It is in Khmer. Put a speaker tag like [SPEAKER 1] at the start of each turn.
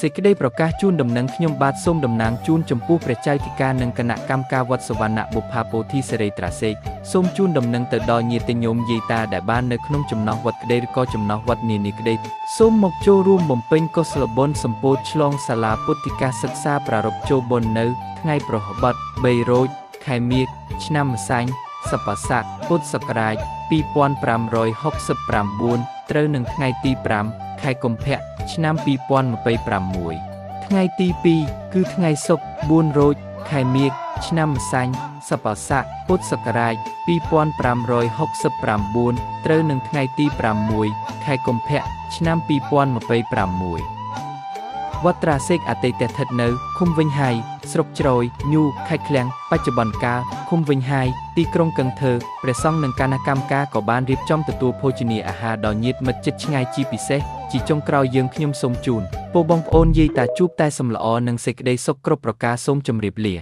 [SPEAKER 1] សេចក្តីប្រកាសជូនដំណឹងខ្ញុំបាទសូមតំណាងជូនចំពោះព្រះចៅធិការនិងគណៈកម្មការវត្តសវណ្ណៈបុប្ផាពោធិសេរីត្រាសេកសូមជូនដំណឹងទៅដល់ញាតិញោមយាយតាដែលបាននៅក្នុងចំណោះវត្តក្តីឬក៏ចំណោះវត្តនានាក្តីសូមមកចូលរួមបំពេញកុសលបុណ្យសម្ពោធឆ្លងសាលាពុទ្ធិកាសិក្សាប្រារព្ធចូលបុណ្យនៅថ្ងៃប្រហបទ3រោចខែមាឃឆ្នាំម្សាញ់សប្បស័កពុទ្ធសករាជ2569ត្រូវនឹងថ្ងៃទី5ខែកុម្ភៈឆ្នាំ2026ថ្ងៃទី2គឺថ្ងៃសុក្រ4រោចខែមាឃឆ្នាំម្សាញ់សប្បស័កពុទ្ធសករាជ2569ត្រូវនឹងថ្ងៃទី6ខែកុម្ភៈឆ្នាំ2026វត្តត្រាសេកអតីតស្ថិតនៅឃុំវិញហាយស្រុកជ្រោយញូខេត្តឃ្លាំងបច្ចុប្បន្នកាលឃុំវិញហាយទីក្រុងកឹងធើព្រះសង្ឃនិងគណៈកម្មការក៏បានរៀបចំទទួលភោជនាអាហារដល់ញាតិមិត្តជិតឆ្ងាយជាពិសេសជាចុងក្រោយយើងខ្ញុំសូមជូនពរបងប្អូនយាយតាជួបតែសំល្អនិងសេចក្តីសុខគ្រប់ប្រការសូមជម្រាបលា